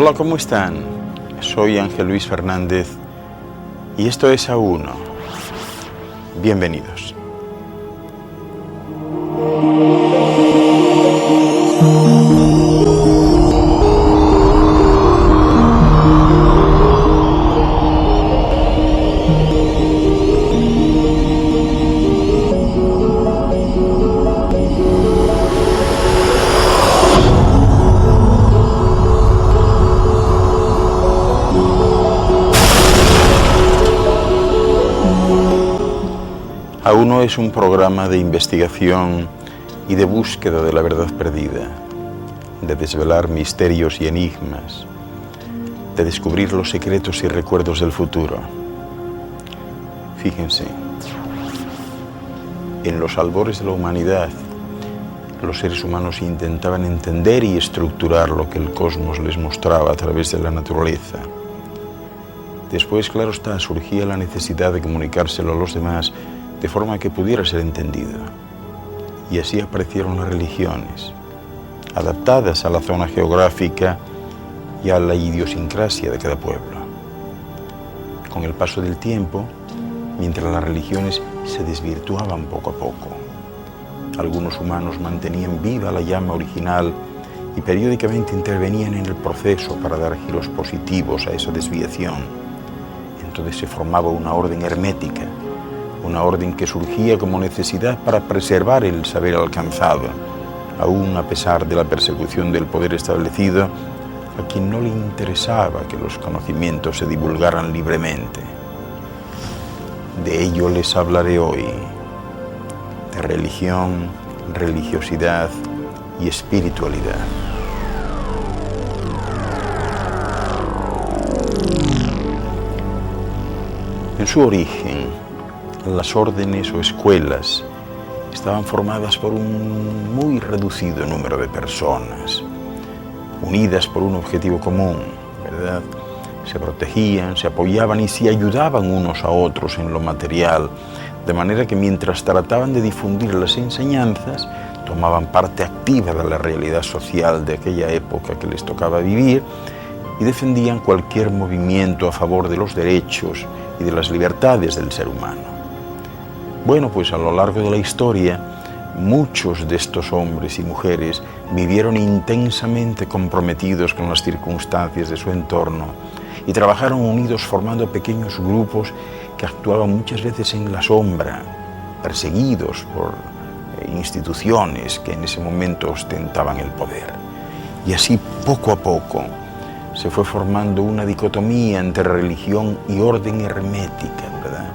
Hola, ¿cómo están? Soy Ángel Luis Fernández y esto es A1. Bienvenidos. A1 es un programa de investigación y de búsqueda de la verdad perdida, de desvelar misterios y enigmas, de descubrir los secretos y recuerdos del futuro. Fíjense, en los albores de la humanidad, los seres humanos intentaban entender y estructurar lo que el cosmos les mostraba a través de la naturaleza. Después, claro está, surgía la necesidad de comunicárselo a los demás de forma que pudiera ser entendido. Y así aparecieron las religiones, adaptadas a la zona geográfica y a la idiosincrasia de cada pueblo. Con el paso del tiempo, mientras las religiones se desvirtuaban poco a poco, algunos humanos mantenían viva la llama original y periódicamente intervenían en el proceso para dar giros positivos a esa desviación. Entonces se formaba una orden hermética, una orden que surgía como necesidad para preservar el saber alcanzado, aún a pesar de la persecución del poder establecido, a quien no le interesaba que los conocimientos se divulgaran libremente. De ello les hablaré hoy, de religión, religiosidad y espiritualidad. En su origen, las órdenes o escuelas estaban formadas por un muy reducido número de personas, unidas por un objetivo común, ¿verdad? Se protegían, se apoyaban y se ayudaban unos a otros en lo material, de manera que mientras trataban de difundir las enseñanzas, tomaban parte activa de la realidad social de aquella época que les tocaba vivir y defendían cualquier movimiento a favor de los derechos y de las libertades del ser humano. Bueno, pues a lo largo de la historia, muchos de estos hombres y mujeres vivieron intensamente comprometidos con las circunstancias de su entorno y trabajaron unidos formando pequeños grupos que actuaban muchas veces en la sombra, perseguidos por instituciones que en ese momento ostentaban el poder. Y así, poco a poco, se fue formando una dicotomía entre religión y orden hermética, ¿verdad?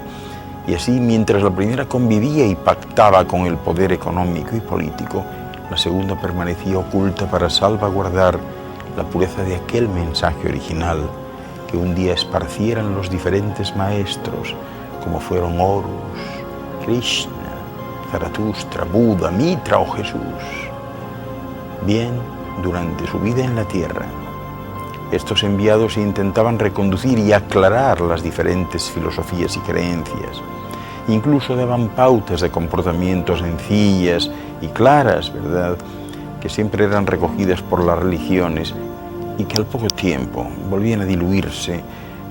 Y así, mientras la primera convivía y pactaba con el poder económico y político, la segunda permanecía oculta para salvaguardar la pureza de aquel mensaje original que un día esparcieran los diferentes maestros, como fueron Horus, Krishna, Zaratustra, Buda, Mitra o Jesús. Bien, durante su vida en la tierra, estos enviados intentaban reconducir y aclarar las diferentes filosofías y creencias. Incluso daban pautas de comportamiento sencillas y claras, ¿verdad?, que siempre eran recogidas por las religiones y que al poco tiempo volvían a diluirse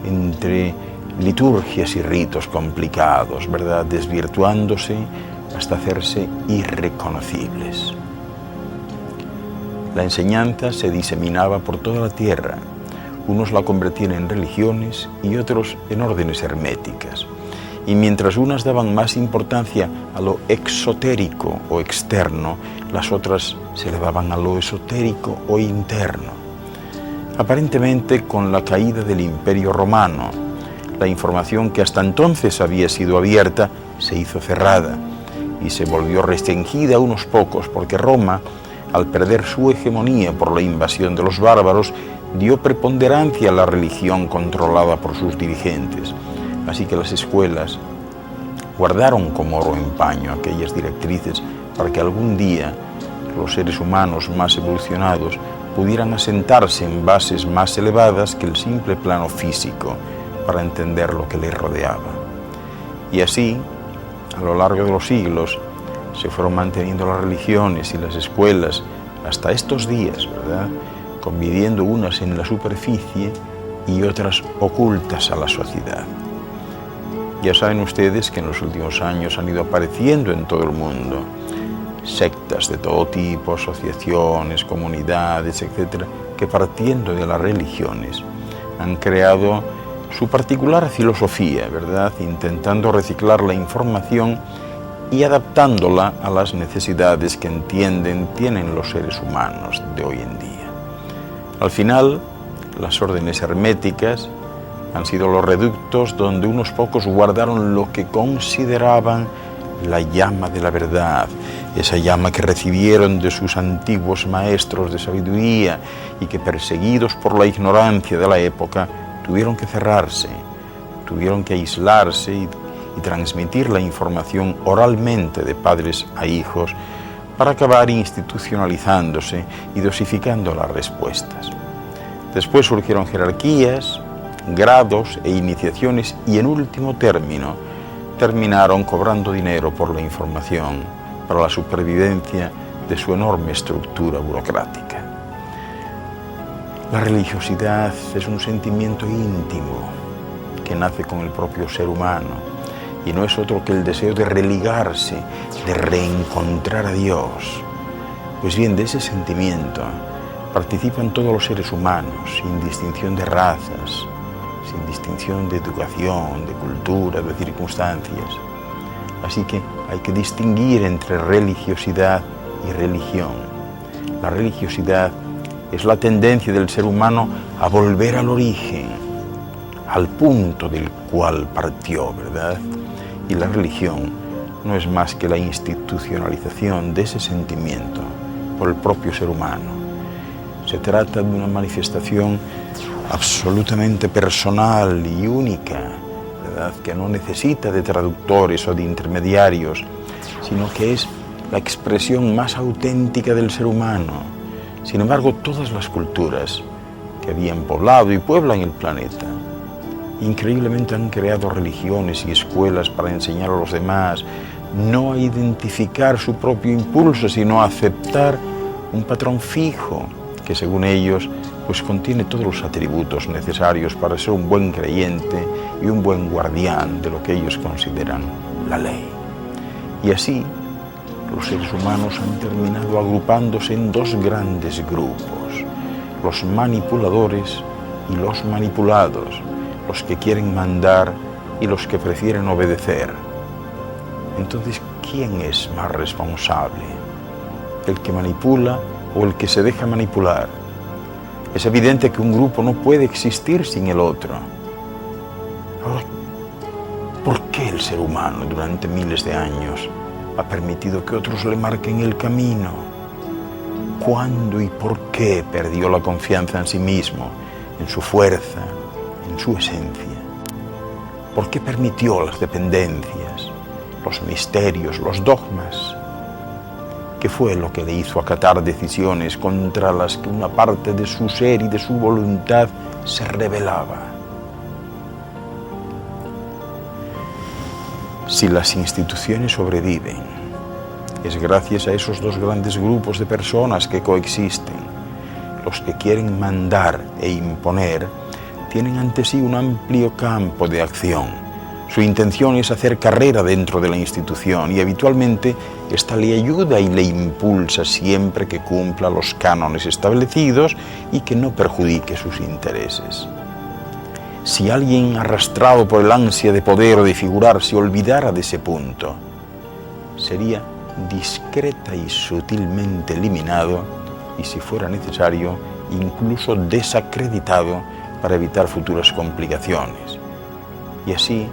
entre liturgias y ritos complicados, ¿verdad?, desvirtuándose hasta hacerse irreconocibles. La enseñanza se diseminaba por toda la tierra. Unos la convertían en religiones y otros en órdenes herméticas. Y mientras unas daban más importancia a lo exotérico o externo, las otras se elevaban a lo esotérico o interno. Aparentemente, con la caída del Imperio Romano, la información que hasta entonces había sido abierta se hizo cerrada y se volvió restringida a unos pocos, porque Roma, al perder su hegemonía por la invasión de los bárbaros, dio preponderancia a la religión controlada por sus dirigentes. Así que las escuelas guardaron como oro en paño aquellas directrices para que algún día los seres humanos más evolucionados pudieran asentarse en bases más elevadas que el simple plano físico para entender lo que les rodeaba. Y así, a lo largo de los siglos, se fueron manteniendo las religiones y las escuelas hasta estos días, ¿verdad?, conviviendo unas en la superficie y otras ocultas a la sociedad. Ya saben ustedes que en los últimos años han ido apareciendo en todo el mundo sectas de todo tipo, asociaciones, comunidades, etcétera, que partiendo de las religiones han creado su particular filosofía, ¿verdad?, intentando reciclar la información y adaptándola a las necesidades que tienen los seres humanos de hoy en día. Al final, las órdenes herméticas han sido los reductos donde unos pocos guardaron lo que consideraban la llama de la verdad, esa llama que recibieron de sus antiguos maestros de sabiduría y que, perseguidos por la ignorancia de la época, tuvieron que cerrarse, tuvieron que aislarse y transmitir la información oralmente de padres a hijos para acabar institucionalizándose y dosificando las respuestas. Después surgieron jerarquías, grados e iniciaciones y, en último término, terminaron cobrando dinero por la información para la supervivencia de su enorme estructura burocrática. La religiosidad es un sentimiento íntimo que nace con el propio ser humano y no es otro que el deseo de religarse, de reencontrar a Dios. Pues bien, de ese sentimiento participan todos los seres humanos, sin distinción de razas, sin distinción de educación, de cultura, de circunstancias. Así que hay que distinguir entre religiosidad y religión. La religiosidad es la tendencia del ser humano a volver al origen, al punto del cual partió, ¿verdad? Y la religión no es más que la institucionalización de ese sentimiento por el propio ser humano. Se trata de una manifestación absolutamente personal y única, ¿verdad?, que no necesita de traductores o de intermediarios, sino que es la expresión más auténtica del ser humano. Sin embargo, todas las culturas que habían poblado y pueblan el planeta, increíblemente han creado religiones y escuelas para enseñar a los demás no a identificar su propio impulso, sino a aceptar un patrón fijo que, según ellos, pues contiene todos los atributos necesarios para ser un buen creyente y un buen guardián de lo que ellos consideran la ley. Y así, los seres humanos han terminado agrupándose en dos grandes grupos: los manipuladores y los manipulados, los que quieren mandar y los que prefieren obedecer. Entonces, ¿quién es más responsable? ¿El que manipula o el que se deja manipular? Es evidente que un grupo no puede existir sin el otro. Ahora, ¿por qué el ser humano durante miles de años ha permitido que otros le marquen el camino? ¿Cuándo y por qué perdió la confianza en sí mismo, en su fuerza, en su esencia? ¿Por qué permitió las dependencias, los misterios, los dogmas? ¿Qué fue lo que le hizo acatar decisiones contra las que una parte de su ser y de su voluntad se rebelaba? Si las instituciones sobreviven, es gracias a esos dos grandes grupos de personas que coexisten. Los que quieren mandar e imponer tienen ante sí un amplio campo de acción. Su intención es hacer carrera dentro de la institución y habitualmente ésta le ayuda y le impulsa siempre que cumpla los cánones establecidos y que no perjudique sus intereses. Si alguien arrastrado por el ansia de poder o de figurar se olvidara de ese punto, sería discreta y sutilmente eliminado y, si fuera necesario, incluso desacreditado para evitar futuras complicaciones. Y así,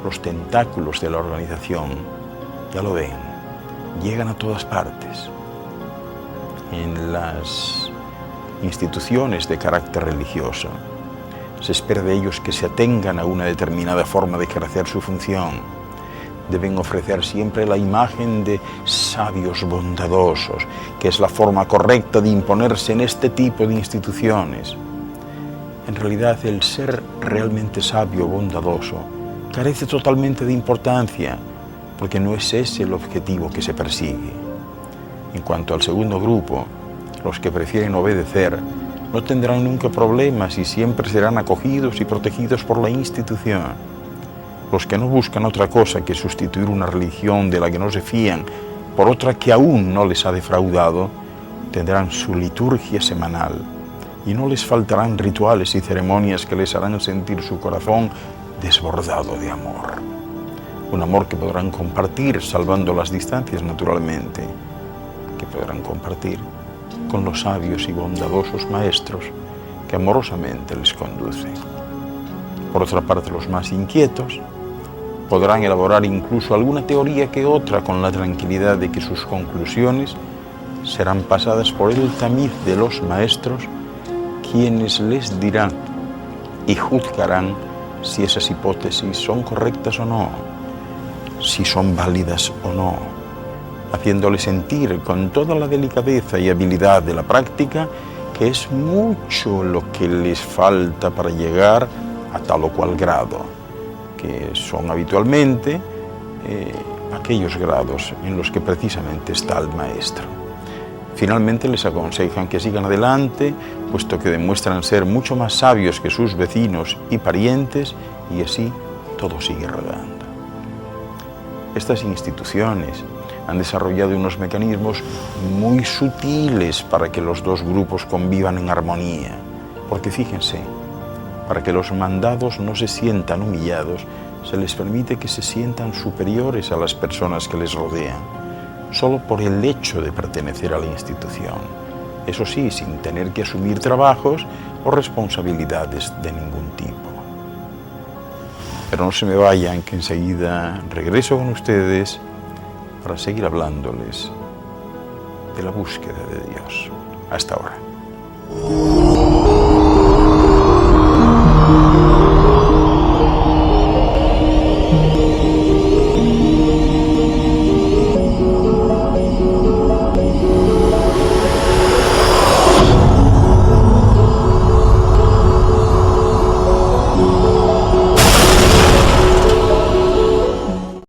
los tentáculos de la organización, ya lo ven, llegan a todas partes. En las instituciones de carácter religioso, se espera de ellos que se atengan a una determinada forma de ejercer su función. Deben ofrecer siempre la imagen de sabios bondadosos, que es la forma correcta de imponerse en este tipo de instituciones. En realidad, el ser realmente sabio o bondadoso carece totalmente de importancia, porque no es ese el objetivo que se persigue. En cuanto al segundo grupo, los que prefieren obedecer, no tendrán nunca problemas y siempre serán acogidos y protegidos por la institución. Los que no buscan otra cosa que sustituir una religión de la que no se fían por otra que aún no les ha defraudado, tendrán su liturgia semanal y no les faltarán rituales y ceremonias que les harán sentir su corazón desbordado de amor. Un amor que podrán compartir, salvando las distancias naturalmente, que podrán compartir con los sabios y bondadosos maestros que amorosamente les conducen. Por otra parte, los más inquietos podrán elaborar incluso alguna teoría que otra con la tranquilidad de que sus conclusiones serán pasadas por el tamiz de los maestros, quienes les dirán y juzgarán si esas hipótesis son correctas o no, si son válidas o no, haciéndole sentir con toda la delicadeza y habilidad de la práctica que es mucho lo que les falta para llegar a tal o cual grado, que son habitualmente aquellos grados en los que precisamente está el maestro. Finalmente les aconsejan que sigan adelante, puesto que demuestran ser mucho más sabios que sus vecinos y parientes, y así todo sigue rodando. Estas instituciones han desarrollado unos mecanismos muy sutiles para que los dos grupos convivan en armonía, porque fíjense, para que los mandados no se sientan humillados, se les permite que se sientan superiores a las personas que les rodean, solo por el hecho de pertenecer a la institución, eso sí, sin tener que asumir trabajos o responsabilidades de ningún tipo. Pero no se me vayan, que enseguida regreso con ustedes para seguir hablándoles de la búsqueda de Dios. Hasta ahora.